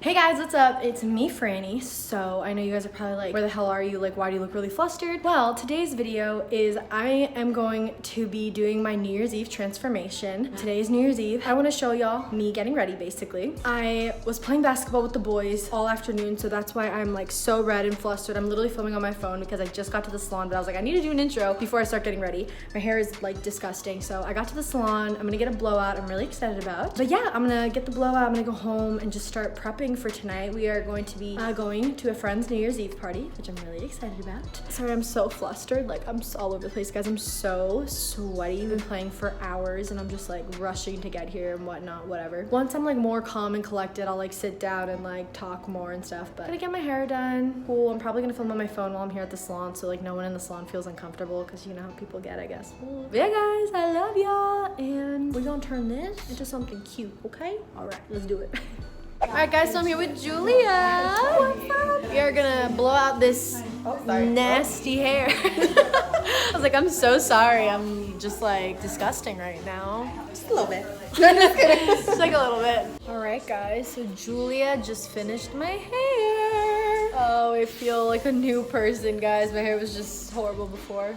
Hey guys, what's up? It's me, Franny. So I know you guys are probably like, where the hell are you? Like, why do you look really flustered? Well, today's video is I am going to be doing my New Year's Eve transformation. Today is New Year's Eve. I want to show y'all me getting ready, basically. I was playing basketball with the boys all afternoon, so that's why I'm like so red and flustered. I'm literally filming on my phone because I just got to the salon, but I was like, I need to do an intro before I start getting ready. My hair is like disgusting. So I got to the salon. I'm gonna get a blowout. I'm really excited about. But yeah, I'm gonna get the blowout. I'm gonna go home and just start prepping for tonight. We are going to be going to a friend's New Year's Eve party, which I'm really excited about. Sorry, I'm so flustered. Like, I'm all over the place, guys. I'm so sweaty. I've been playing for hours and I'm just like rushing to get here and whatnot, whatever. Once I'm like more calm and collected, I'll like sit down and like talk more and stuff. But I'm gonna get my hair done. Cool. I'm probably gonna film on my phone while I'm here at the salon, so like no one in the salon feels uncomfortable, because you know how people get, I guess. But yeah, guys, I love y'all, and we're gonna turn this into something cute, okay? All right, let's do it. Alright guys, so I'm here with Julia. What's up? We are gonna blow out this nasty hair. I was like, I'm so sorry. I'm just like disgusting right now. Just a little bit. Just like a little bit. Alright guys, so Julia just finished my hair. Oh, I feel like a new person, guys. My hair was just horrible before.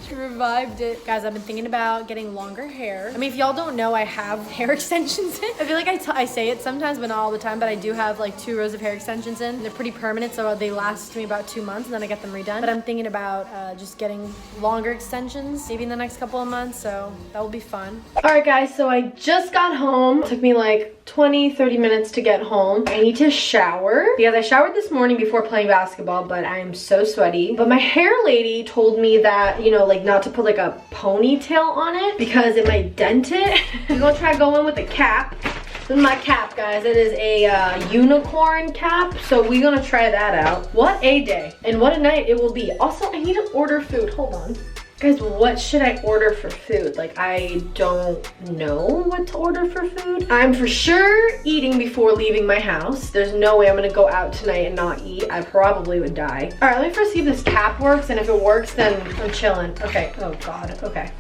She revived it. Guys, I've been thinking about getting longer hair. I mean, if y'all don't know, I have hair extensions in. I feel like I say it sometimes, but not all the time, but I do have like 2 rows of hair extensions in. They're pretty permanent, so they last me about 2 months, and then I get them redone. But I'm thinking about just getting longer extensions, maybe in the next couple of months, so that will be fun. All right, guys, so I just got home. It took me like 20-30 minutes to get home. I need to shower because I showered this morning before playing basketball, but I am so sweaty. But my hair lady told me that, you know, like not to put like a ponytail on it because it might dent it. I'm gonna try going with a cap. This is my cap, guys. It is a unicorn cap, so we're gonna try that out. What a day and what a night it will be. Also, I need to order food. Hold on. Guys, what should I order for food? Like, I don't know what to order for food. I'm for sure eating before leaving my house. There's no way I'm gonna go out tonight and not eat. I probably would die. All right, let me first see if this cap works, and if it works, then I'm chilling. Okay, oh God, okay.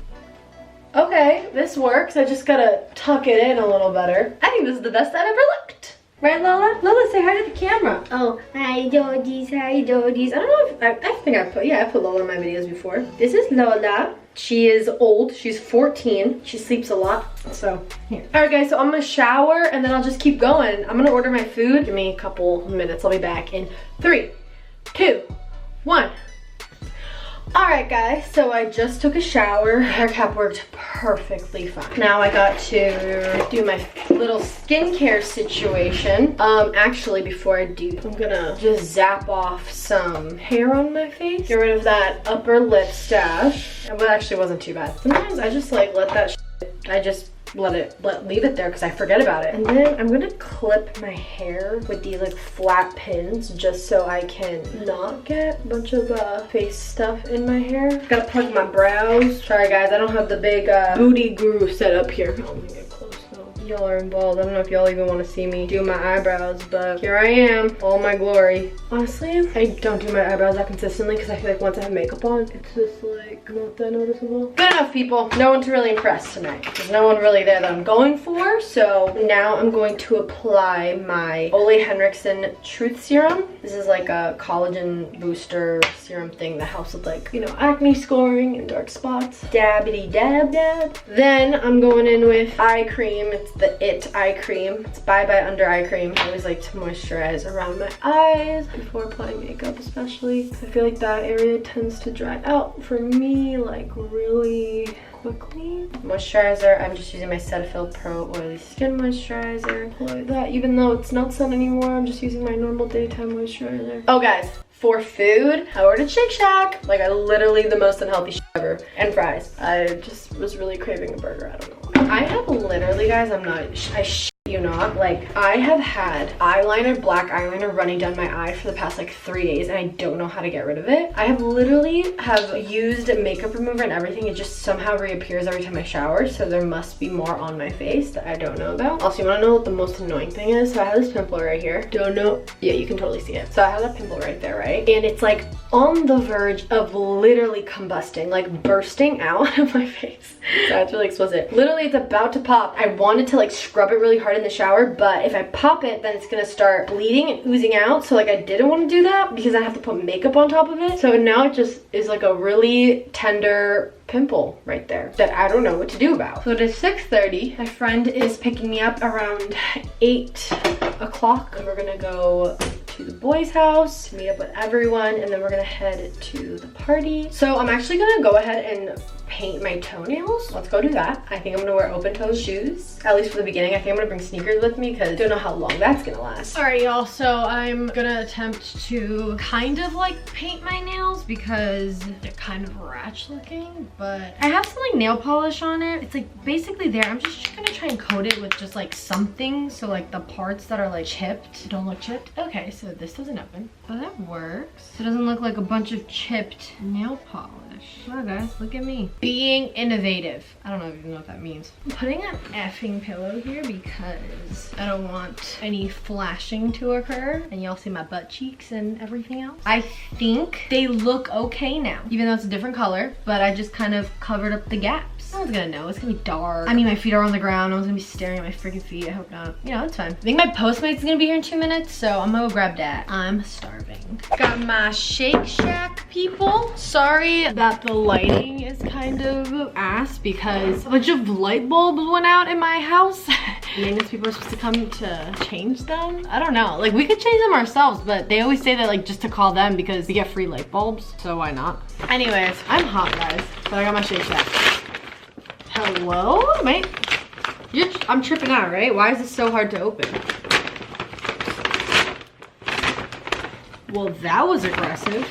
Okay, this works. I just gotta tuck it in a little better. I think this is the best I've ever looked. Right, Lola? Lola, say hi to the camera. Oh, hi, Dodies, hi, Dodies. I don't know if, I think I put Lola in my videos before. This is Lola. She is old, she's 14. She sleeps a lot, so here. All right, guys, so I'm gonna shower and then I'll just keep going. I'm gonna order my food. Give me a couple minutes. I'll be back in 3, 2, 1. Alright guys, so I just took a shower. Hair cap worked perfectly fine. Now I got to do my little skincare situation. Actually, before I do, I'm gonna just zap off some hair on my face. Get rid of that upper lip stash. Well, actually wasn't too bad. Sometimes I just like let that I just leave it there because I forget about it. And then I'm gonna clip my hair with these like flat pins just so I can not get a bunch of face stuff in my hair. Gotta plug my brows. Sorry guys, I don't have the big booty guru set up here. Oh, let me get close though. Y'all are involved. I don't know if y'all even want to see me do my eyebrows, but here I am, all my glory. Honestly, I don't do my eyebrows that consistently because I feel like once I have makeup on, it's just like not that noticeable. Good enough, people. No one to really impress tonight. There's no one really there that I'm going for, so now I'm going to apply my Ole Henriksen Truth Serum. This is like a collagen booster serum thing that helps with like, you know, acne scoring and dark spots. Dabbity dab dab. Then I'm going in with eye cream. It's the It eye cream. It's Bye Bye Under Eye Cream. I always like to moisturize around my eyes before applying makeup, especially. I feel like that area tends to dry out for me like really quickly. Moisturizer, I'm just using my Cetaphil Pro Oily Skin Moisturizer. Apply that, even though it's not sun anymore, I'm just using my normal daytime moisturizer. Oh guys, for food, I ordered Shake Shack. Like, I literally the most unhealthy shit ever. And fries. I just was really craving a burger, I don't know. I have literally, guys, I shit you not, like I have had eyeliner, black eyeliner running down my eye for the past like 3 days and I don't know how to get rid of it. I have literally used makeup remover and everything. It just somehow reappears every time I shower, so there must be more on my face that I don't know about. Also, you want to know what the most annoying thing is? So I have this pimple right here. Don't know. Yeah, you can totally see it. So I have that pimple right there, right? And it's like on the verge of literally combusting, like bursting out of my face. So it's really explicit. Literally, it's about to pop. I wanted to like scrub it really hard in the shower, but if I pop it, then it's gonna start bleeding and oozing out. So like I didn't want to do that because I have to put makeup on top of it. So now it just is like a really tender pimple right there that I don't know what to do about. So it is 6:30. My friend is picking me up around 8 o'clock and we're gonna go to the boys' house to meet up with everyone, and then we're gonna head to the party. So I'm actually gonna go ahead and paint my toenails. Let's go do that. I think I'm gonna wear open-toed shoes, at least for the beginning. I think I'm gonna bring sneakers with me because I don't know how long that's gonna last. All right, y'all, so I'm gonna attempt to kind of like paint my nails because they're kind of ratchet looking, but I have some like nail polish on it. It's like basically there. I'm just gonna try and coat it with just like something so like the parts that are like chipped don't look chipped. Okay, so this doesn't open, but that works. It doesn't look like a bunch of chipped nail polish. Wow, guys, look at me. Being innovative. I don't even know what that means. I'm putting an effing pillow here because I don't want any flashing to occur. And y'all see my butt cheeks and everything else. I think they look okay now, even though it's a different color, but I just kind of covered up the gaps. No one's gonna know. It's gonna be dark. I mean, my feet are on the ground. No one's gonna be staring at my freaking feet. I hope not. You know, it's fine. I think my Postmates is gonna be here in 2 minutes, so I'm gonna go grab that. I'm starving. Got my Shake Shack people. Sorry that the lighting is kind of ass because a bunch of light bulbs went out in my house. Maintenance people are supposed to come to change them. I don't know. Like, we could change them ourselves, but they always say that like just to call them because we get free light bulbs, so why not? Anyways, I'm hot, guys, but I got my Shake Shack. Hello, mate? I'm tripping out, right? Why is this so hard to open? Well, that was aggressive.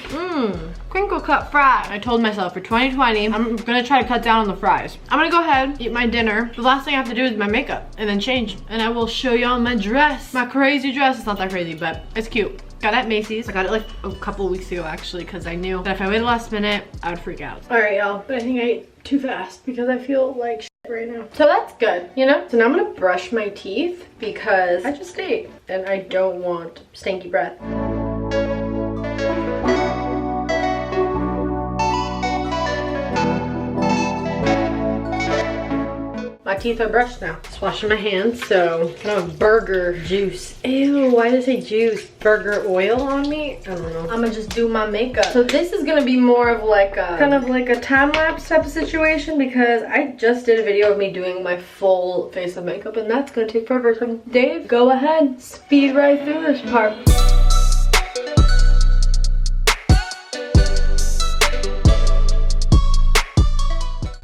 Crinkle cut fry. I told myself for 2020, I'm gonna try to cut down on the fries. I'm gonna go ahead, eat my dinner. The last thing I have to do is my makeup and then change. And I will show y'all my dress. My crazy dress. It's not that crazy, but it's cute. Got it at Macy's. I got it like a couple of weeks ago actually because I knew that if I waited last minute, I would freak out. All right, y'all, but I think I ate too fast because I feel like shit right now. So that's good, you know? So now I'm gonna brush my teeth because I just ate and I don't want stinky breath. My teeth are brushed now. Just washing my hands, so I don't have burger juice. Ew, why did it say juice? Burger oil on me? I don't know. I'm gonna just do my makeup. So this is gonna be more of like a, kind of like a time-lapse type of situation because I just did a video of me doing my full face of makeup and that's gonna take forever. So Dave, go ahead, speed right through this part.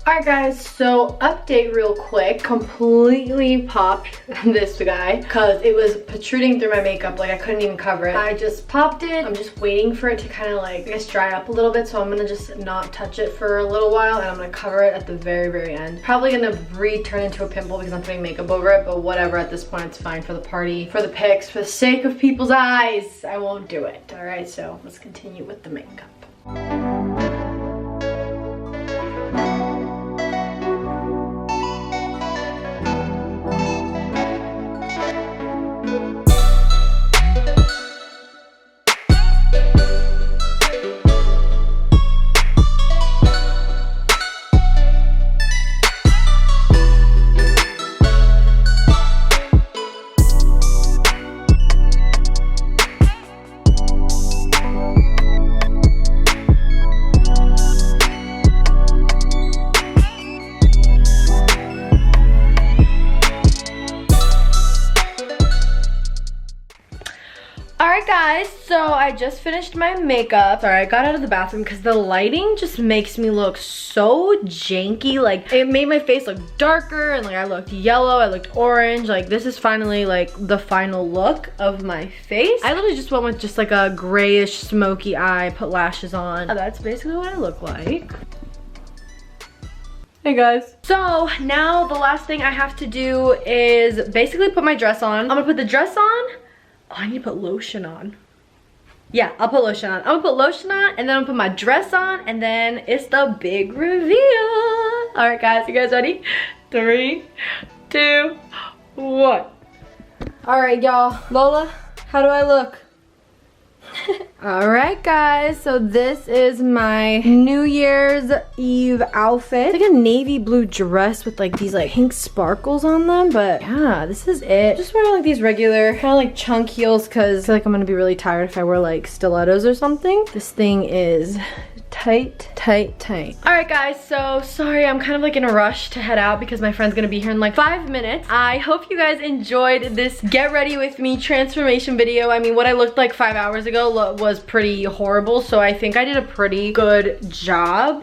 Alright guys, so update real quick. Completely popped this guy because it was protruding through my makeup, like I couldn't even cover it. I just popped it. I'm just waiting for it to kind of like, I guess, dry up a little bit, so I'm gonna just not touch it for a little while and I'm gonna cover it at the very end. Probably gonna return into a pimple because I'm putting makeup over it, but whatever, at this point it's fine for the party, for the pics, for the sake of people's eyes. I won't do it. Alright, so let's continue with the makeup. Alright guys, so I just finished my makeup. Sorry, I got out of the bathroom because the lighting just makes me look so janky. Like, it made my face look darker and like I looked yellow, I looked orange. Like, this is finally like the final look of my face. I literally just went with just like a grayish smoky eye, put lashes on. That's basically what I look like. Hey guys. So now the last thing I have to do is basically put my dress on. I'm gonna put the dress on. Oh, I need to put lotion on. Yeah, I'll put lotion on. I'm gonna put lotion on and then I'll put my dress on and then it's the big reveal. All right guys, you guys ready? 3, 2, 1. All right y'all, Lola, how do I look? Alright guys, so this is my New Year's Eve outfit. It's like a navy blue dress with like these like pink sparkles on them, but yeah, this is it. Just wearing like these regular kind of like chunk heels because I feel like I'm gonna be really tired if I wear like stilettos or something. This thing is tight. Alright guys, so sorry, I'm kind of like in a rush to head out because my friend's gonna be here in like 5 minutes. I hope you guys enjoyed this get ready with me transformation video. I mean, what I looked like 5 hours ago was pretty horrible, so I think I did a pretty good job.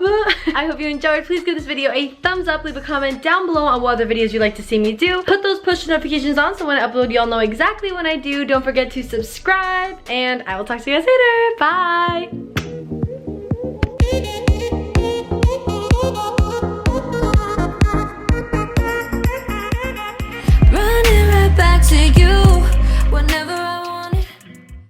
I hope you enjoyed. Please give this video a thumbs up, leave a comment down below on what other videos you'd like to see me do. Put those push notifications on so when I upload, y'all know exactly when I do. Don't forget to subscribe, and I will talk to you guys later. Bye!